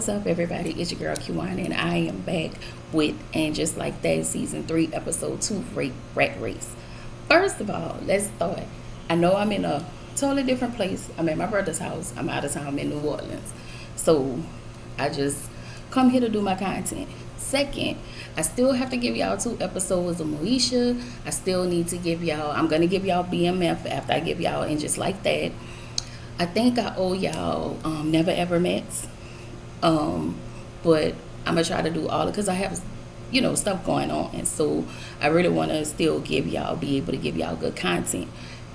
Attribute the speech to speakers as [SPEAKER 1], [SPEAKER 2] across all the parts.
[SPEAKER 1] What's up, everybody? It's your girl Kiwana, and I am back with And Just Like That, Season 3, Episode 2, Rat Race. First of all, let's start. I know I'm in a totally different place. I'm at my brother's house. I'm out of town in New Orleans. So, I just come here to do my content. Second, I still have to give y'all 2 episodes of Moesha. I still need to give y'all, I'm going to give y'all BMF after I give y'all And Just Like That. I think I owe y'all Never Ever Met. But I'm gonna try to do all it because I have, stuff going on, and so I really want to still be able to give y'all good content.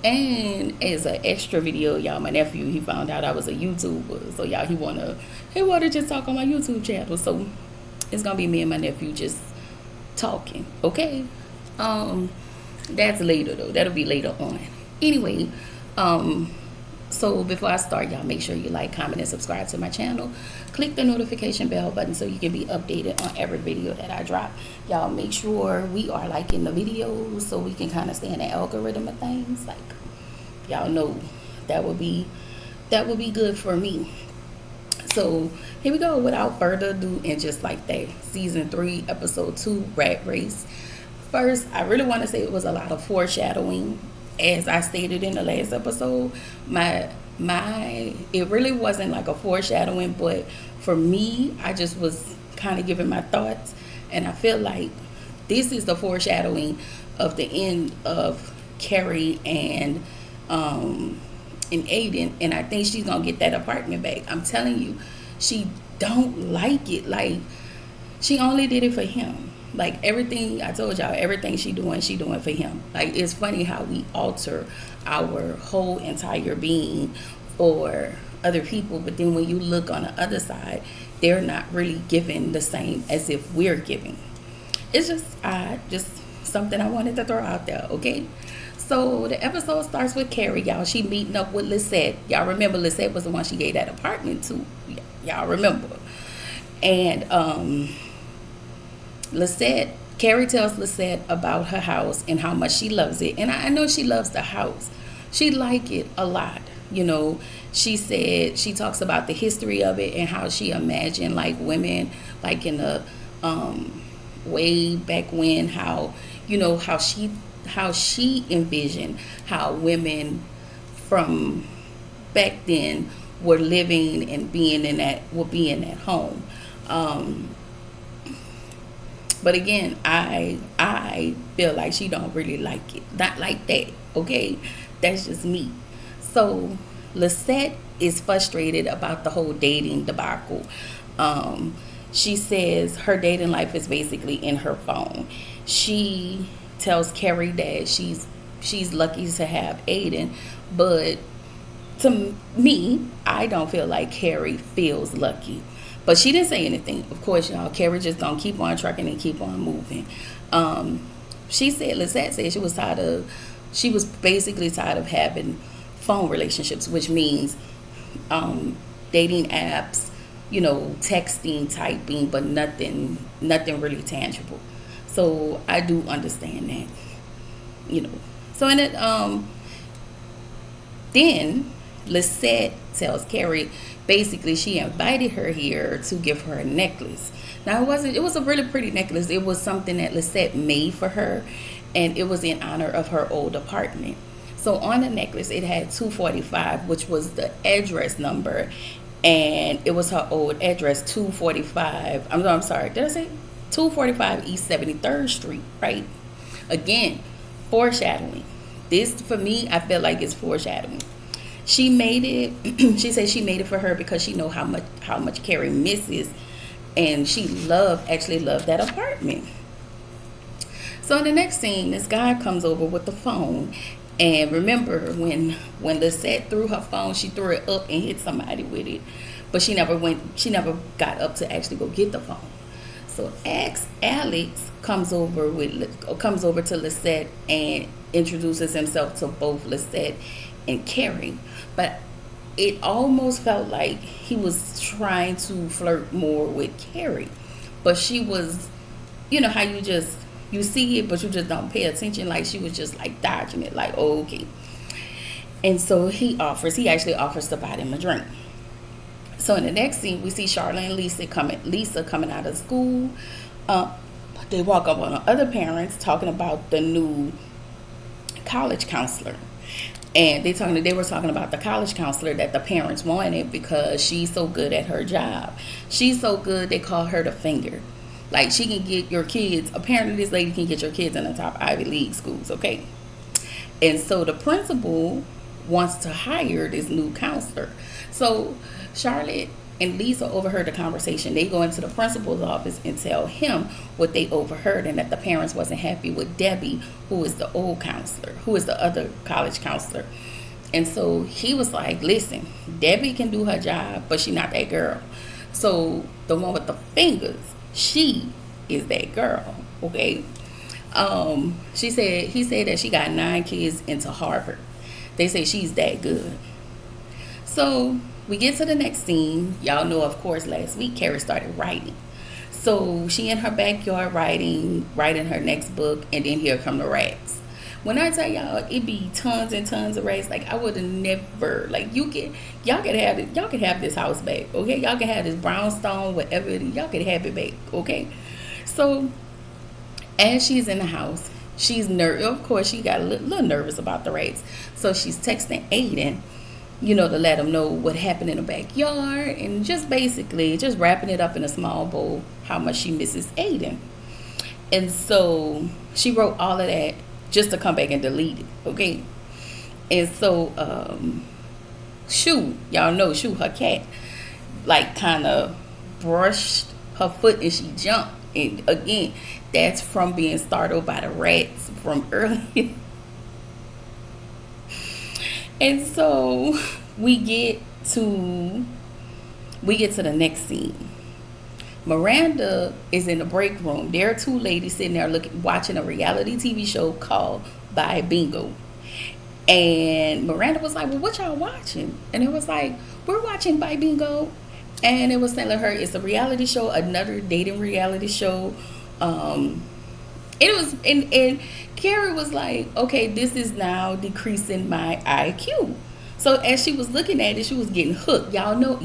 [SPEAKER 1] And as an extra video, y'all, my nephew, he found out I was a YouTuber, so y'all, he wanna just talk on my YouTube channel. So it's gonna be me and my nephew just talking, okay? That's later though. That'll be later on. Anyway, so before I start, y'all make sure you like, comment, and subscribe to my channel. Click the notification bell button so you can be updated on every video that I drop. Y'all make sure we are liking the videos so we can kind of stay in the algorithm of things. Like, y'all know that would be good for me. So here we go. Without further ado, And Just Like That, Season 3, Episode 2, Rat Race. First, I really want to say it was a lot of foreshadowing. As I stated in the last episode, it really wasn't like a foreshadowing, but for me, I just was kind of giving my thoughts, and I feel like this is the foreshadowing of the end of Carrie and Aiden, and I think she's gonna get that apartment back. I'm telling you, she don't like it. Like, she only did it for him. Like, everything I told y'all, everything she doing for him. Like, it's funny how we alter our whole entire being for other people, but then when you look on the other side, they're not really giving the same as if we're giving. It's just something I wanted to throw out there, okay? So the episode starts with Carrie, y'all. She meeting up with Lisette. Y'all remember Lisette was the one she gave that apartment to. Y'all remember. And Carrie tells Lisette about her house and how much she loves it. And I know she loves the house. She like it a lot. She said, she talks about the history of it and how she imagined like women, like in the way back when, how she envisioned how women from back then were living and being in that home. But again, I feel like she don't really like it. Not like that, okay? That's just me. So Lisette is frustrated about the whole dating debacle. She says her dating life is basically in her phone. She tells Carrie that she's lucky to have Aiden, but to me, I don't feel like Carrie feels lucky. But she didn't say anything. Of course, y'all, Carrie just gonna keep on trucking and keep on moving. Lisette said she was basically tired of having phone relationships, which means dating apps, texting, typing, but nothing really tangible. So I do understand that, So in it, then Lisette tells Carrie, basically she invited her here to give her a necklace. Now it was a really pretty necklace. It was something that Lisette made for her, and it was in honor of her old apartment. So on the necklace it had 245, which was the address number, and it was her old address, 245. I'm sorry, did I say 245 East 73rd Street, right? Again, foreshadowing. This, for me, I feel like it's foreshadowing. She made it. She said she made it for her because she know how much Carrie misses, and she actually loved that apartment. So in the next scene, this guy comes over with the phone, and remember when Lisette threw her phone, she threw it up and hit somebody with it, but she never got up to actually go get the phone. So Alex comes over to Lisette and introduces himself to both Lisette and Carrie, but it almost felt like he was trying to flirt more with Carrie, but she was, how you see it, but you just don't pay attention. Like, she was just like dodging it, like, oh, okay. And so he actually offers to buy them a drink. So in the next scene, we see Charlotte and Lisa coming out of school. Uh, they walk up on the other parents talking about the new college counselor. And they were talking about the college counselor that the parents wanted because she's so good at her job. She's so good, they call her the finger. Like, she can get your kids, apparently this lady can get your kids in the top Ivy League schools, okay? And so the principal wants to hire this new counselor. So Charlotte and Lisa overheard the conversation. They go into the principal's office and tell him what they overheard, and that the parents wasn't happy with Debbie, who is the old counselor, who is the other college counselor. And so he was like, listen, Debbie can do her job, but she not that girl. So the one with the fingers, she is that girl, okay? He said that she got 9 kids into Harvard. They say she's that good. So we get to the next scene. Y'all know, of course, last week Carrie started writing. So she in her backyard writing her next book, and then here come the rats. When I tell y'all, it be tons and tons of rats. Like, I would have never, like, y'all could have this house back, okay? Y'all can have this brownstone, whatever it is, y'all could have it back, okay? So as she's in the house, she's of course she got a little nervous about the rats. So she's texting Aiden, to let him know what happened in the backyard, and just basically just wrapping it up in a small bowl, how much she misses Aiden. And so she wrote all of that just to come back and delete it, okay? And so y'all know Shu, her cat, like, kind of brushed her foot and she jumped. And again, that's from being startled by the rats from earlier. And so we get to the next scene. Miranda is in the break room. There are 2 ladies sitting there watching a reality TV show called By Bingo. And Miranda was like, well, what y'all watching? And it was like, we're watching By Bingo. And it was telling her it's a reality show, another dating reality show. It was, and Carrie was like, okay, this is now decreasing my IQ. So as she was looking at it, she was getting hooked. Y'all know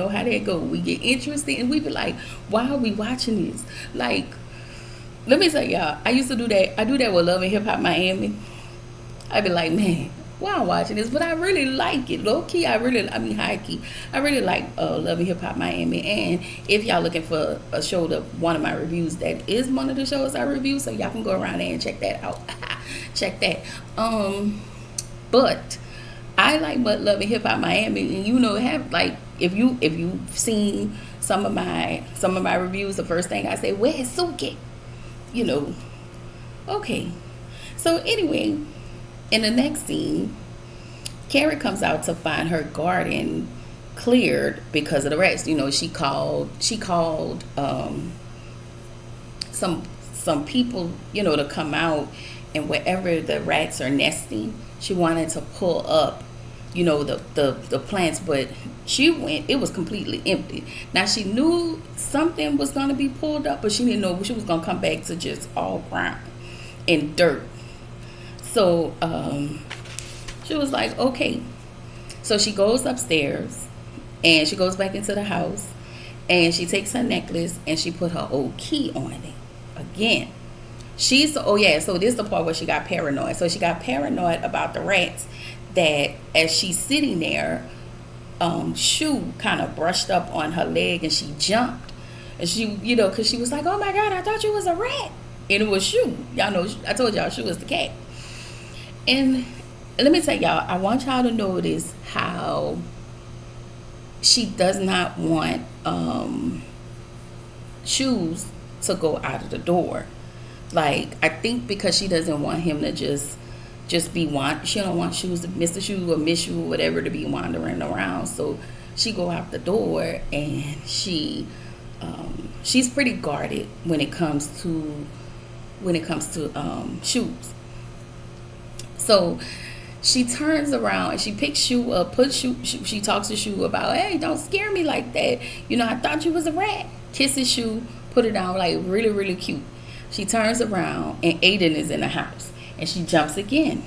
[SPEAKER 1] how that go. We get interested and we be like, why are we watching this? Like, let me tell y'all, I used to do that. I do that with Love and Hip Hop Miami. I'd be like, man, why I'm watching this? But I really like it. Low key, high key, I really like Love and Hip Hop Miami. And if y'all looking for a show, one of my reviews, that is one of the shows I review, so y'all can go around there and check that out. Check that. But I like Love and Hip Hop Miami, and if you've seen some of my reviews, the first thing I say, where's Suki? Okay. So anyway, in the next scene, Carrie comes out to find her garden cleared because of the rats. She called some people, to come out, and wherever the rats are nesting, she wanted to pull up, the plants, but it was completely empty. Now she knew something was going to be pulled up, but she didn't know she was going to come back to just all ground and dirt. So she was like, okay. So she goes upstairs and she goes back into the house, and she takes her necklace and she put her old key on it again. So this is the part where she got paranoid. So she got paranoid about the rats, that as she's sitting there, Shu kind of brushed up on her leg and she jumped. And she, because she was like, oh my God, I thought you was a rat. And it was Shu. Y'all know, I told y'all Shu was the cat. And let me tell y'all, I want y'all to notice how she does not want Shoes to go out of the door. Like, I think because she doesn't want him to just she don't want Shoes, Mr. Shoe or Miss Shoe or whatever, to be wandering around. So she go out the door, and she's pretty guarded when it comes to Shoes. So she turns around and she picks Shoe up, she talks to Shoe about, hey, don't scare me like that. I thought you was a rat. Kisses Shoe, put it down, like really, really cute. She turns around and Aiden is in the house, and she jumps again.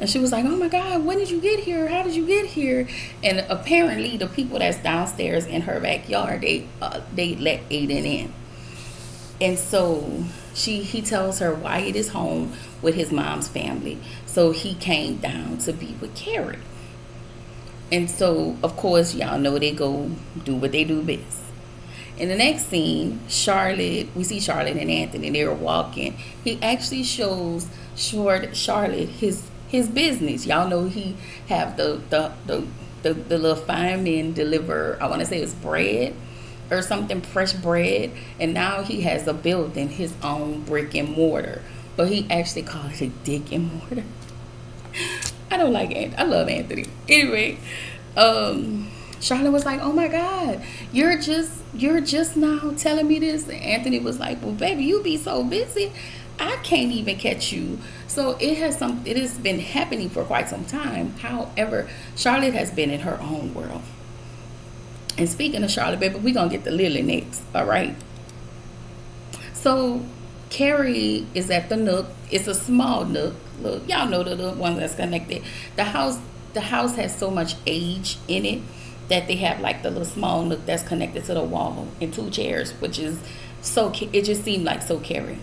[SPEAKER 1] And she was like, oh my God, when did you get here? How did you get here? And apparently the people that's downstairs in her backyard, they let Aiden in. And so he tells her Wyatt is home with his mom's family. So he came down to be with Carrie. And so, of course, y'all know they go do what they do best. In the next scene, we see Charlotte and Anthony. They're walking. He actually shows Charlotte his business. Y'all know he have the little fireman deliver, I want to say it's bread or something, fresh bread. And now he has a building, his own brick and mortar. But he actually called it a dick and mortar. I don't like it. I love Anthony. Anyway, Charlotte was like, oh my God, you're just now telling me this. And Anthony was like, well, baby, you be so busy, I can't even catch you. So it has been happening for quite some time. However, Charlotte has been in her own world. And speaking of Charlotte, baby, we're going to get to Lily next. All right. So Carrie is at the Nook. It's a small Nook. Look, y'all know the little one that's connected. The house has so much age in it that they have like the little small Nook that's connected to the wall and 2 chairs, which is it just seemed like so Carrie.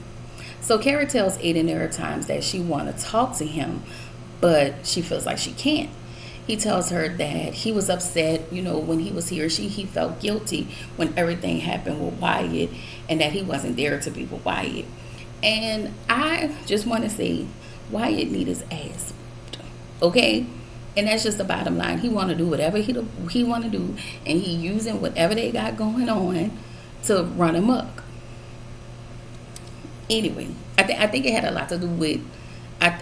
[SPEAKER 1] So Carrie tells Aiden there are times that she want to talk to him, but she feels like she can't. He tells her that he was upset, when he was here. He felt guilty when everything happened with Wyatt, and that he wasn't there to be with Wyatt. And I just want to say, Wyatt need his ass whooped, okay? And that's just the bottom line. He want to do whatever he want to do, and he using whatever they got going on to run him up. Anyway, I think it had a lot to do with I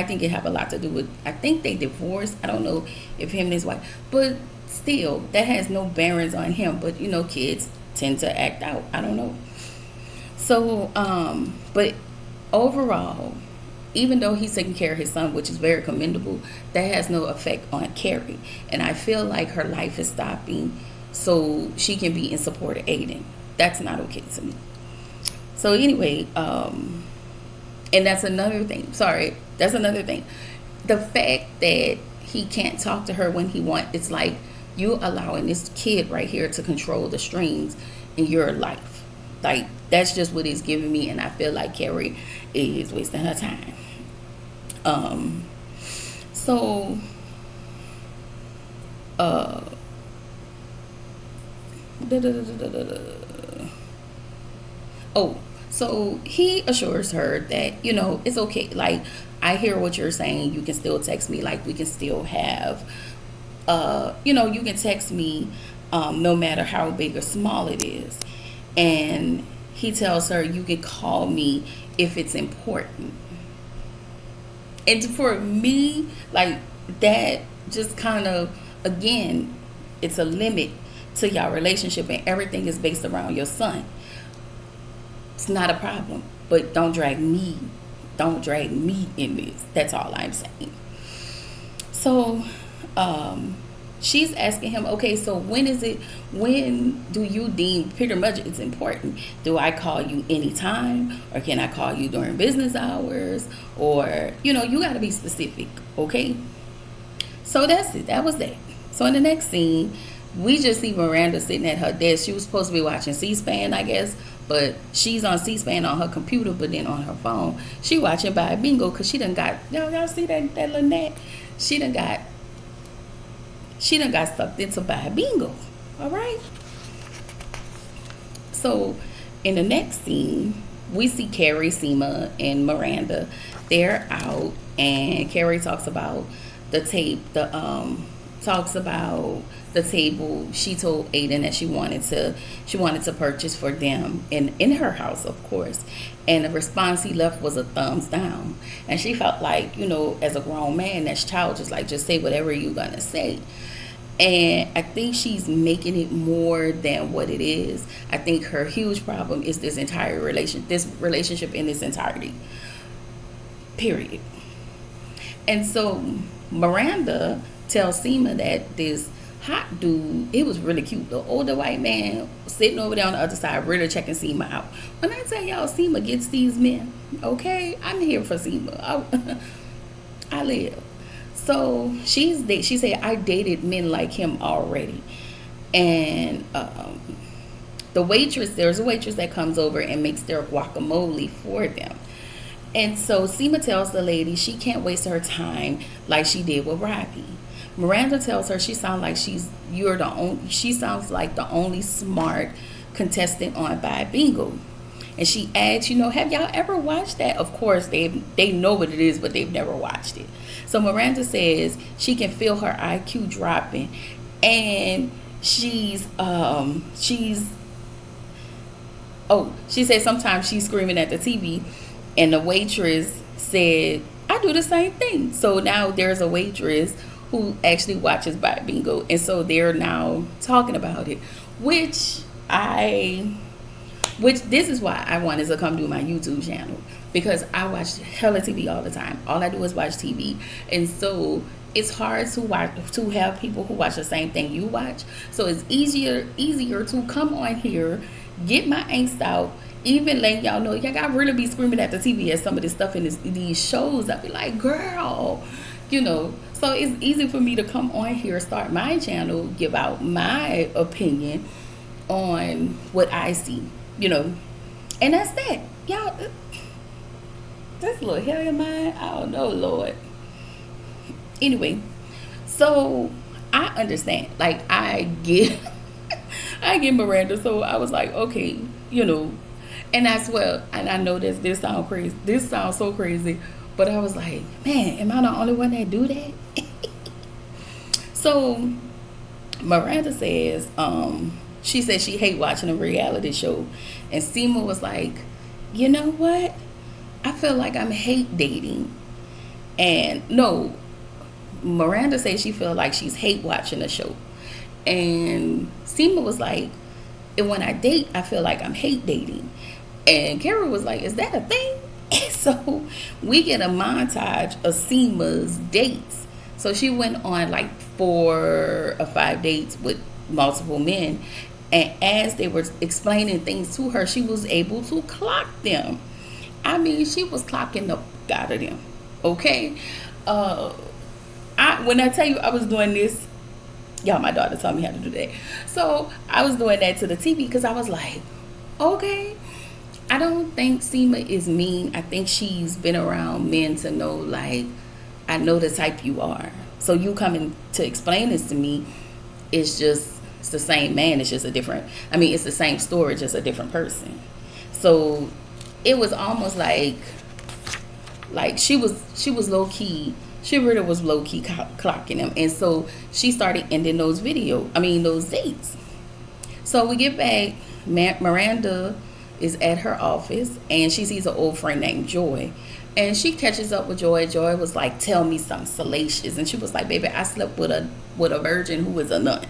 [SPEAKER 1] think it have a lot to do with, I think they divorced. I don't know if him and his wife, but still, that has no bearings on him. But kids tend to act out. I don't know. So, but overall, even though he's taking care of his son, which is very commendable, that has no effect on Carrie. And I feel like her life is stopping so she can be in support of Aiden. That's not okay to me. So anyway, and that's another thing. Sorry, that's another thing. The fact that he can't talk to her when he wants, it's like you allowing this kid right here to control the strings in your life. Like, that's just what it's giving me, and I feel like Carrie is wasting her time. So he assures her that, it's okay. Like, I hear what you're saying. You can still text me. Like, we can still have, you can text me no matter how big or small it is. And he tells her, you can call me if it's important. And for me, like, that just kind of, again, it's a limit to your relationship, and everything is based around your son. It's not a problem, but don't drag me in this. That's all I'm saying. So she's asking him, okay, so when do you deem pretty much it's important? Do I call you anytime, or can I call you during business hours? Or, you got to be specific, okay? So that's it. That was that. So in the next scene, we just see Miranda sitting at her desk. She was supposed to be watching C-SPAN, I guess, but she's on C-SPAN on her computer, but then on her phone, she watching Buy Bingo, because she done got, y'all see that Lynette? She done got sucked into Buy Bingo, all right? So in the next scene, we see Carrie, Seema, and Miranda. They're out, and Carrie talks about the table she told Aiden that she wanted to purchase for them in her house, of course. And the response he left was a thumbs down. And she felt like, as a grown man, that's childish, like, just say whatever you're gonna say. And I think she's making it more than what it is. I think her huge problem is this relationship in its entirety. Period. And so Miranda tells Seema that this hot dude, it was really cute. The older white man sitting over there on the other side, really checking Seema out. When I tell y'all Seema gets these men, okay, I'm here for Seema. I live. So she said, I dated men like him already. And there's a waitress that comes over and makes their guacamole for them. And so Seema tells the lady she can't waste her time like she did with Robbie. Miranda tells her she sounds like she sounds like the only smart contestant on Bad Bingo. And she adds, have y'all ever watched that? Of course, they know what it is, but they've never watched it. So Miranda says she can feel her IQ dropping, and she said sometimes she's screaming at the TV, and the waitress said, I do the same thing. So now there's a waitress who actually watches Bad Bingo, and so they're now talking about it, which this is why I wanted to come do my YouTube channel, because I watch hella TV all the time. All I do is watch TV, and so it's hard to have people who watch the same thing you watch. So it's easier to come on here, get my angst out, even letting y'all know y'all gotta really be screaming at the TV at some of this stuff in these shows. I'd be like, girl, So it's easy for me to come on here, start my channel, give out my opinion on what I see, and that's that. Y'all, this little hair of mine, I don't know, Lord. Anyway, so I understand. Like, I get Miranda. So I was like, okay, and that's well, and I know this sounds crazy. This sounds so crazy, but I was like, man, am I the only one that do that? So Miranda says, she said she hate watching a reality show, and Seema was like, you know what? I feel like I'm hate dating, and no. Miranda says she feel like she's hate watching the show, and Seema was like, and when I date, I feel like I'm hate dating. And Kara was like, is that a thing? And so we get a montage of Seema's dates. So she went on like 4 or 5 dates with multiple men, and as they were explaining things to her, she was able to clock them. I mean, she was clocking the out of them. Okay. When I tell you I was doing this, y'all, my daughter taught me how to do that. So I was doing that to the TV because I was like, okay, I don't think Seema is mean. I think she's been around men to know, like, I know the type you are. So you coming to explain this to me, it's the same man. It's just it's the same story, just a different person. So it was almost like she was low key. She really was low key clocking him, and so she started ending those dates. So we get back. Miranda is at her office, and she sees an old friend named Joy, and she catches up with Joy. Joy was like, "Tell me something salacious," and she was like, "Baby, I slept with a virgin who was a nun."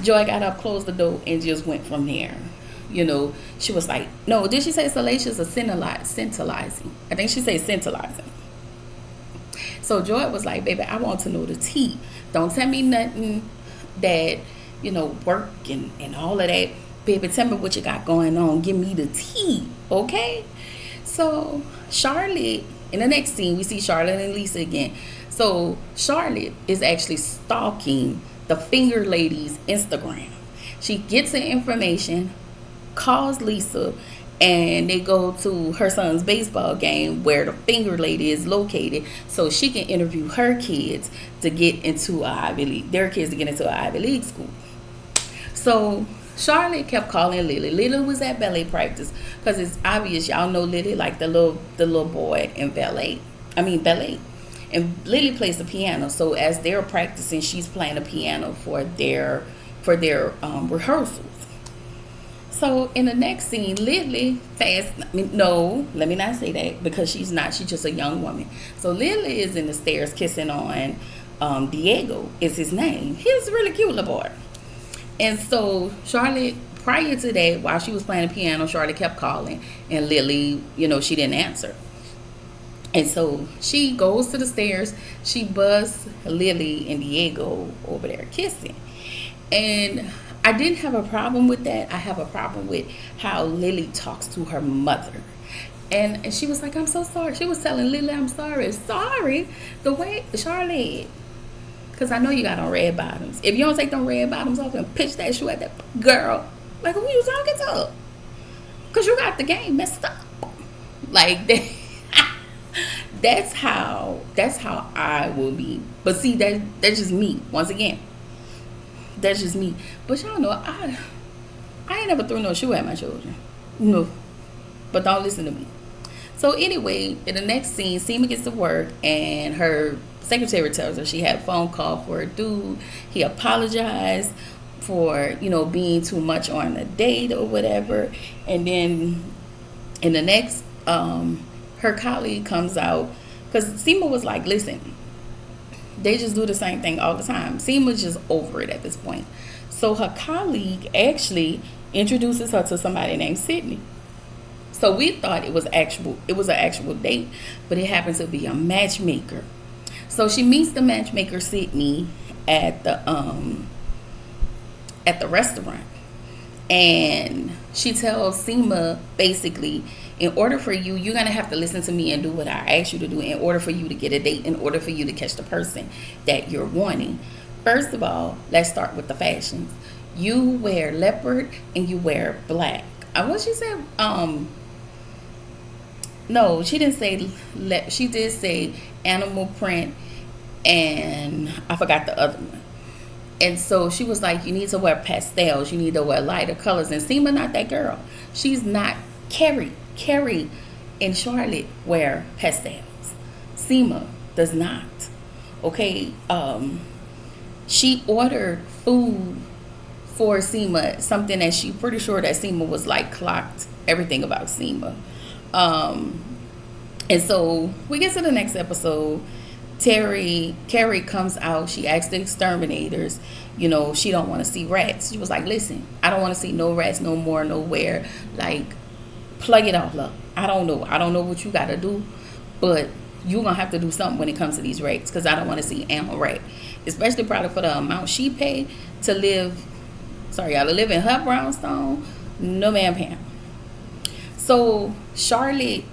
[SPEAKER 1] Joy got up, closed the door, and just went from there. She was like, "No, did she say salacious or scintillating? I think she said scintillating." So Joy was like, baby, I want to know the tea. Don't tell me nothing that, work and all of that. Baby, tell me what you got going on. Give me the tea, okay? So Charlotte, in the next scene, we see Charlotte and Lisa again. So Charlotte is actually stalking the Finger Lady's Instagram. She gets the information, calls Lisa, and they go to her son's baseball game where the Finger Lady is located, so she can interview her kids to get into their kids to get into an Ivy League school. So Charlotte kept calling Lily. Lily was at ballet practice because it's obvious y'all know Lily, like the little boy in ballet. And Lily plays the piano. So as they're practicing, she's playing the piano for their rehearsals. So in the next scene, Lily let me not say that, because she's not. She's just a young woman. So Lily is in the stairs kissing on Diego is his name. He's a really cute little boy. And so Charlotte, prior to that, while she was playing the piano, Charlotte kept calling, and Lily, she didn't answer. And so she goes to the stairs. She busts Lily and Diego over there kissing. And I didn't have a problem with that. I have a problem with how Lily talks to her mother. And she was like, I'm so sorry. She was telling Lily, I'm sorry. Sorry? The way, Charlotte, because I know you got on red bottoms. If you don't take them red bottoms off and pitch that shoe at that girl, like, who you talking to? Because you got the game messed up. Like, that's how I will be. But see, that's just me. Once again, that's just me. But y'all know, I ain't never threw no shoe at my children. No. But don't listen to me. So anyway, in the next scene, Seema gets to work and her secretary tells her she had a phone call for a dude. He apologized for, being too much on a date or whatever. And then in the next, her colleague comes out, because Seema was like, listen, they just do the same thing all the time. Seema's just over it at this point. So her colleague actually introduces her to somebody named Sydney. So we thought it was an actual date, but it happens to be a matchmaker. So she meets the matchmaker Sydney at the restaurant, and she tells Seema basically, in order for you're gonna have to listen to me and do what I ask you to do in order for you to get a date, in order for you to catch the person that you're wanting. First of all, let's start with the fashions. You wear leopard and you wear black. What she said? No, she didn't say. She did say animal print, and I forgot the other one. And so she was like, you need to wear pastels. You need to wear lighter colors. And Seema not that girl. She's not. Carrie and Charlotte wear pastels. Seema does not. Okay. She ordered food for Seema, something that she pretty sure that Seema was like clocked everything about Seema. And so we get to the next episode. Carrie comes out. She asks the exterminators, she don't want to see rats. She was like, listen, I don't want to see no rats no more, nowhere. Like, plug it all up. I don't know what you got to do, but you're going to have to do something when it comes to these rats, because I don't want to see animal rat. Especially probably for the amount she paid to live in her brownstone. No, ma'am, Pam. So Charlotte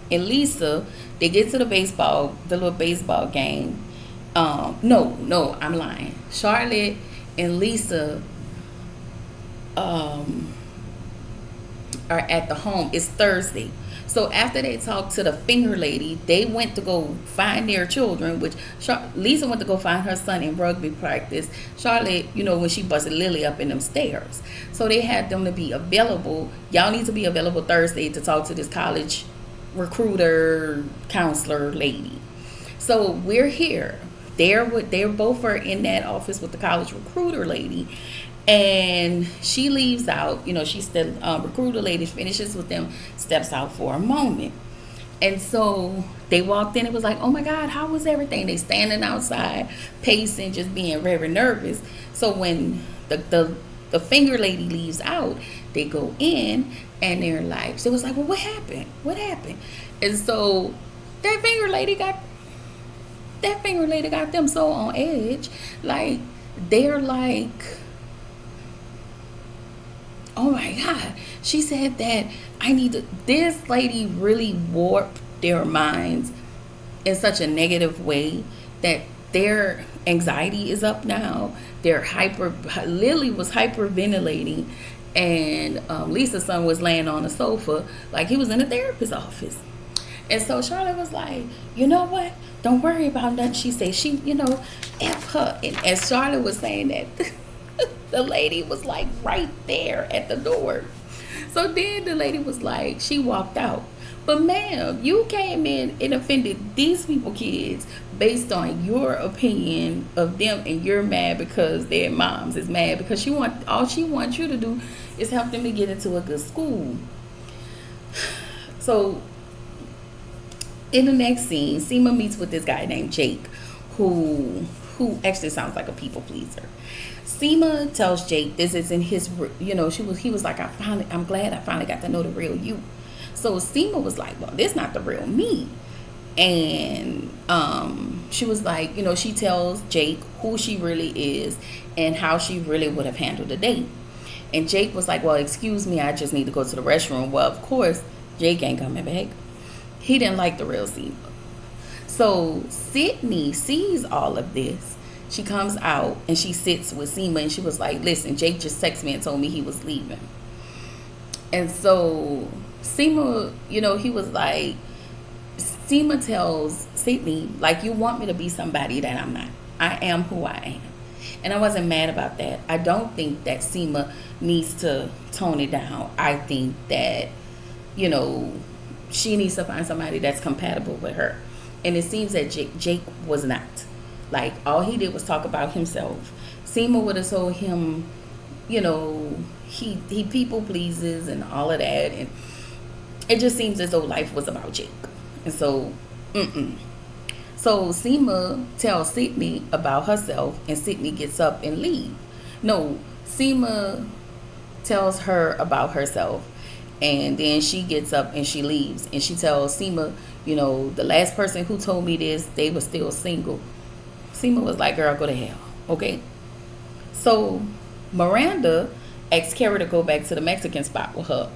[SPEAKER 1] and Lisa, they get to the little baseball game. No, I'm lying. Charlotte and Lisa are at the home. It's Thursday. So after they talked to the finger lady, they went to go find their children, which Lisa went to go find her son in rugby practice. Charlotte, when she busted Lily up in them stairs. So they had them to be available. Y'all need to be available Thursday to talk to this college recruiter, counselor lady. So we're here. They're both are in that office with the college recruiter lady. And she leaves out, she's the recruiter lady, finishes with them, steps out for a moment. And so they walked in, it was like, oh my God, how was everything? They standing outside, pacing, just being very nervous. So when the finger lady leaves out, they go in and they're like, so it was like, well, what happened? What happened? And so that finger lady got them so on edge. Like, they're like, oh my God, she said that this lady really warped their minds in such a negative way that their anxiety is up now. Lily was hyperventilating, and Lisa's son was laying on the sofa like he was in a therapist's office. And so Charlotte was like, you know what? Don't worry about nothing. She said, F her. And as Charlotte was saying that, the lady was like right there at the door. So then the lady was like, she walked out. But ma'am, you came in and offended these people kids based on your opinion of them, and you're mad because their moms is mad because all she wants you to do is help them to get into a good school. So in the next scene, Seema meets with this guy named Jake, who actually sounds like a people pleaser. Seema tells Jake this isn't his, he was like, I'm glad I finally got to know the real you. So Seema was like, well, this not the real me. And she was like, she tells Jake who she really is and how she really would have handled the date. And Jake was like, well, excuse me, I just need to go to the restroom. Well, of course, Jake ain't coming back. He didn't like the real Seema. So Sydney sees all of this. She comes out and she sits with Seema and she was like, listen, Jake just texted me and told me he was leaving. And so Seema, he was like, Seema tells Sydney, like, you want me to be somebody that I'm not. I am who I am. And I wasn't mad about that. I don't think that Seema needs to tone it down. I think that, she needs to find somebody that's compatible with her. And it seems that Jake was not. Like, all he did was talk about himself. Seema would have told him, he people pleases and all of that. And it just seems as though life was about Jake. And so, So Seema tells Sydney about herself, and Sydney gets up and leaves. No, Seema tells her about herself, and then she gets up and she leaves. And she tells Seema, the last person who told me this, they were still single. Seema was like, girl, go to hell. Okay? So Miranda asked Carrie to go back to the Mexican spot with her.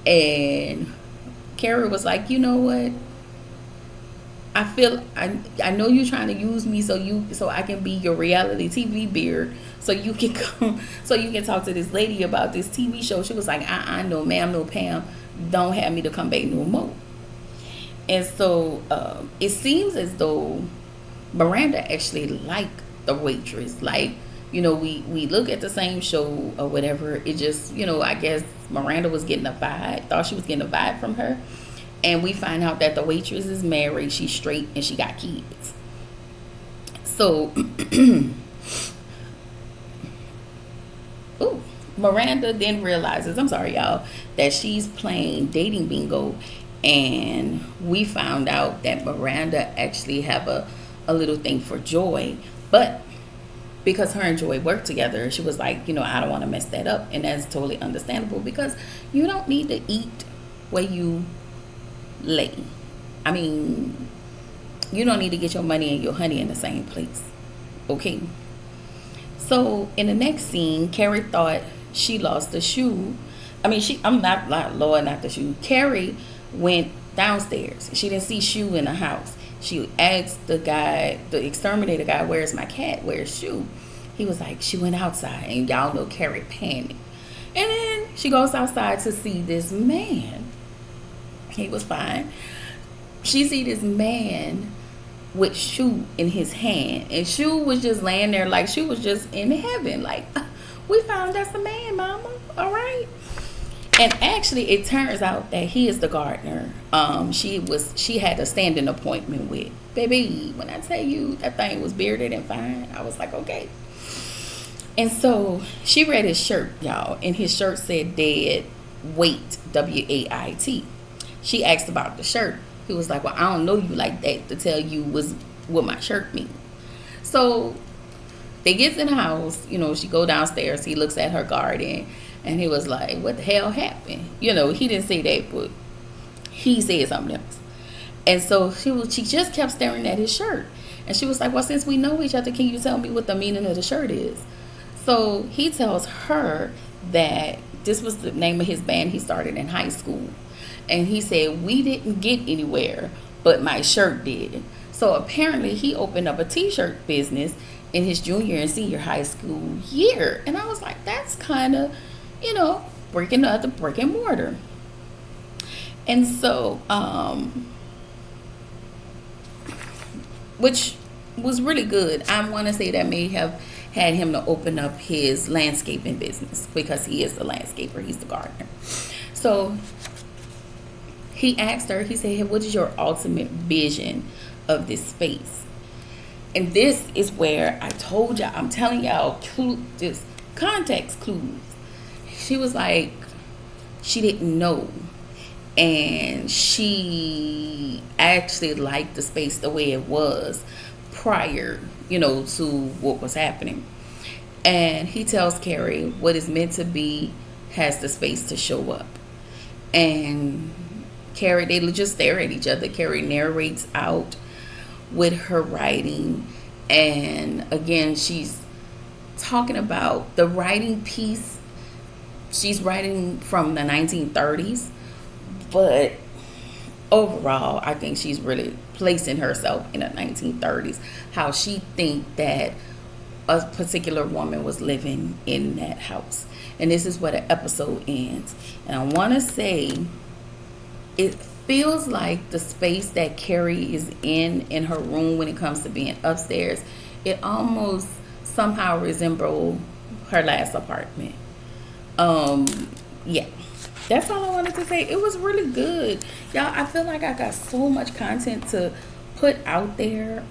[SPEAKER 1] And Carrie was like, you know what? I know you're trying to use me so I can be your reality TV beard, so you can come, so you can talk to this lady about this TV show. She was like, no ma'am, no Pam, don't have me to come back no more. And so it seems as though Miranda actually liked the waitress. Like, we look at the same show or whatever. It just, I guess Miranda was getting a vibe, thought she was getting a vibe from her. And we find out that the waitress is married, she's straight, and she got kids. So, Miranda then realizes, I'm sorry, y'all, that she's playing dating bingo. And we found out that Miranda actually have a little thing for Joy. But because her and Joy work together, she was like, I don't want to mess that up. And that's totally understandable, because you don't need to eat where you lay. I mean, you don't need to get your money and your honey in the same place. Okay? So in the next scene, Carrie thought she lost the shoe. Not the shoe. Carrie went downstairs. She didn't see Shoe in the house. She asked the exterminator guy, where's my cat? Where's Shoe? He was like, she went outside. And y'all know Carrie panicked. And then she goes outside to see this man. He was fine. She see this man with Shoe in his hand. And Shoe was just laying there like she was just in heaven. Like, we found us a man, mama. All right. And actually, it turns out that he is the gardener. She had a standing appointment with. Baby, when I tell you that thing was bearded and fine, I was like, okay. And so she read his shirt, y'all. And his shirt said dead weight, W-A-I-T. She asked about the shirt. He was like, well, I don't know you like that to tell you what my shirt means. So they get in the house. She go downstairs. He looks at her garden. And he was like, what the hell happened? He didn't say that, but he said something else. And so she just kept staring at his shirt. And she was like, well, since we know each other, can you tell me what the meaning of the shirt is? So he tells her that this was the name of his band he started in high school. And he said, we didn't get anywhere, but my shirt did. So apparently he opened up a t-shirt business in his junior and senior high school year. And I was like, that's kind of, breaking up the brick and mortar. And so, which was really good. I want to say that may have had him to open up his landscaping business, because he is the landscaper. He's the gardener. So he asked her, he said, hey, what is your ultimate vision of this space? And this is where I told y'all, I'm telling y'all, just context clues. She was like, she didn't know. And she actually liked the space the way it was prior, to what was happening. And he tells Carrie what is meant to be has the space to show up. And Carrie, they just stare at each other. Carrie narrates out with her writing. And again, she's talking about the writing piece. She's writing from the 1930s. But overall, I think she's really placing herself in the 1930s, how she think that a particular woman was living in that house. And this is where the episode ends. And I want to say, it feels like the space that Carrie is in her room when it comes to being upstairs, it almost somehow resembles her last apartment. Yeah, that's all I wanted to say. It was really good, y'all. I feel like I got so much content to put out there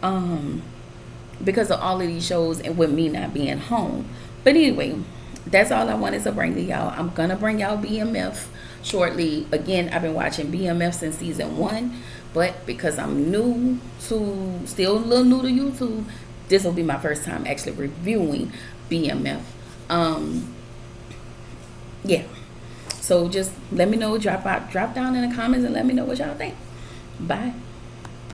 [SPEAKER 1] because of all of these shows and with me not being home. But anyway, that's all I wanted to bring to y'all. I'm gonna bring y'all BMF shortly. Again, I've been watching BMF since season 1, but because I'm still a little new to YouTube, this will be my first time actually reviewing BMF. Yeah. So just let me know, drop down in the comments and let me know what y'all think. Bye.